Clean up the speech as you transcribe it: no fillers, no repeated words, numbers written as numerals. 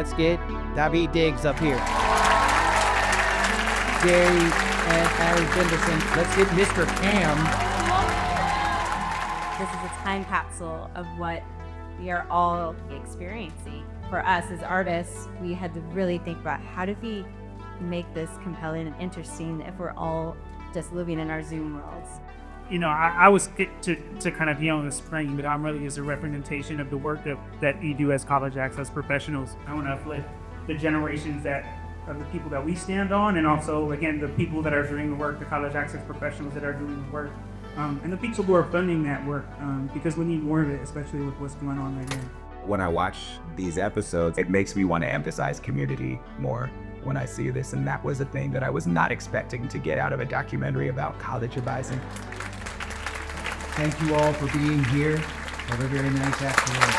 Let's get David Diggs up here. Jaye and Adam Fenderson. Let's get Mr. Cam. This is a time capsule of what we are all experiencing. For us as artists, we had to really think about how do we make this compelling and interesting if we're all just living in our Zoom worlds. You know, I was to kind of be on the screen, but I'm really is a representation of the work that we do as college access professionals. I want to uplift the generations of the people that we stand on, and also, again, the people that are doing the work, the college access professionals that are doing the work, and the people who are funding that work, because we need more of it, especially with what's going on right now. When I watch these episodes, it makes me want to emphasize community more when I see this, and that was a thing that I was not expecting to get out of a documentary about college advising. Thank you all for being here. Have a very nice afternoon.